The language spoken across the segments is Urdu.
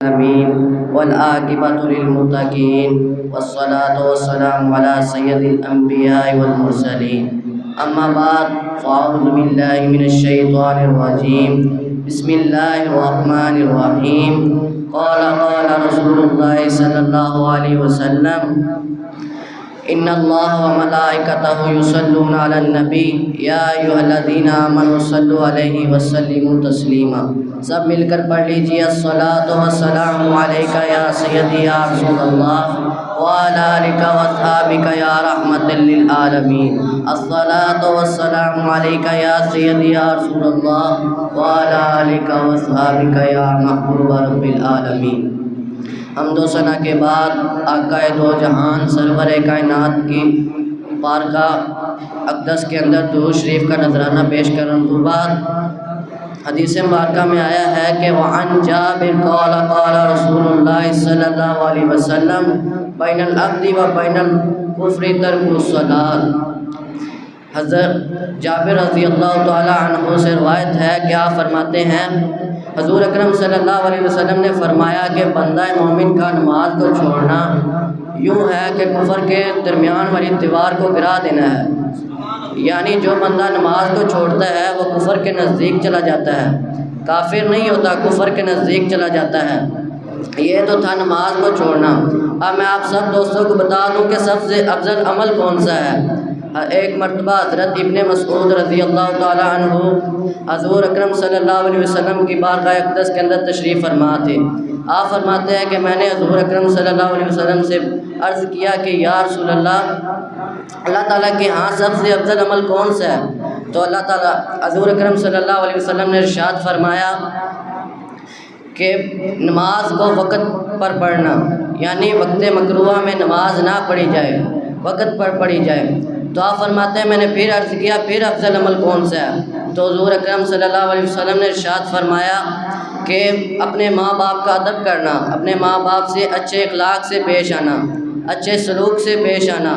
آمين والعاقبة للمتقين والصلاة والسلام على سيد الأنبياء والمرسلين أما بعد فأعوذ بالله من الشيطان الرجيم بسم الله الرحمن الرحيم قال رسول الله صلى الله عليه وسلم إن الله وملائكته يصلون على النبي يا أيها الذين آمنوا صلوا عليه وسلموا تسلیما۔ سب مل کر پڑھ لیجیے الصلاۃ والسلام علیک یا سیدی یا رسول اللہ وعلی آلک واصحابک یا رحمۃ للعالمین۔ الصلاۃ والسلام علیک یا سیدی یا رسول اللہ وعلی آلک واصحابک یا محبوب رب العالمین۔ حمد و ثنا کے بعد آقا دو جہان سرور کائنات کی بارگاہ اقدس کے اندر درود شریف کا نذرانہ پیش کرنے کے بعد حدیث مبارکہ میں آیا ہے کہ وعن جابر قال قال رسول اللہ صلی اللہ علیہ وسلم بین العبد و بین الکفر ترک الصلاۃ۔ حضرت جابر رضی اللہ تعالی عنہ سے روایت ہے کہ آپ فرماتے ہیں حضور اکرم صلی اللہ علیہ وسلم نے فرمایا کہ بندہ مومن کا نماز کو چھوڑنا یوں ہے کہ کفر کے درمیان والی دیوار کو گرا دینا ہے، یعنی جو بندہ نماز کو چھوڑتا ہے وہ کفر کے نزدیک چلا جاتا ہے، کافر نہیں ہوتا، کفر کے نزدیک چلا جاتا ہے۔ یہ تو تھا نماز کو چھوڑنا۔ اب میں آپ سب دوستوں کو بتا دوں کہ سب سے افضل عمل کون سا ہے۔ ایک مرتبہ حضرت ابن مسعود رضی اللہ تعالی عنہ حضور اکرم صلی اللہ علیہ وسلم کی بارگاہ اقدس کے اندر تشریف فرما تھے۔ آپ فرماتے ہیں کہ میں نے حضور اکرم صلی اللہ علیہ وسلم سے عرض کیا کہ یا رسول اللہ تعالیٰ کے ہاں سب سے افضل عمل کون سا ہے؟ تو اللہ تعالیٰ حضور اکرم صلی اللہ علیہ وسلم نے ارشاد فرمایا کہ نماز کو وقت پر پڑھنا، یعنی وقت مکروہ میں نماز نہ پڑھی جائے، وقت پر پڑھی جائے۔ تو آپ فرماتے ہیں میں نے پھر عرض کیا پھر افضل عمل کون سا ہے؟ تو حضور اکرم صلی اللہ علیہ وسلم نے ارشاد فرمایا کہ اپنے ماں باپ کا ادب کرنا، اپنے ماں باپ سے اچھے اخلاق سے پیش آنا، اچھے سلوک سے پیش آنا۔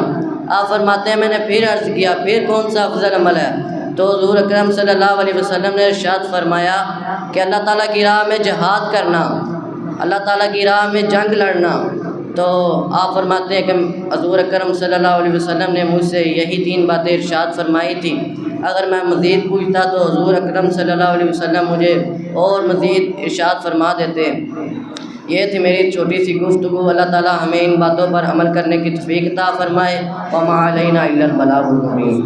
آپ فرماتے ہیں میں نے پھر عرض کیا پھر کون سا افضل عمل ہے؟ تو حضور اکرم صلی اللہ علیہ وسلم نے ارشاد فرمایا کہ اللہ تعالیٰ کی راہ میں جہاد کرنا، اللہ تعالیٰ کی راہ میں جنگ لڑنا۔ تو آپ فرماتے ہیں کہ حضور اکرم صلی اللہ علیہ وسلم نے مجھ سے یہی 3 باتیں ارشاد فرمائی تھی۔ اگر میں مزید پوچھتا تو حضور اکرم صلی اللہ علیہ وسلم مجھے اور مزید ارشاد فرما دیتے۔ یہ تھی میری چھوٹی سی گفتگو۔ اللہ تعالیٰ ہمیں ان باتوں پر عمل کرنے کی توفیق عطا فرمائے۔ وما علینا الا البلاغ المبین۔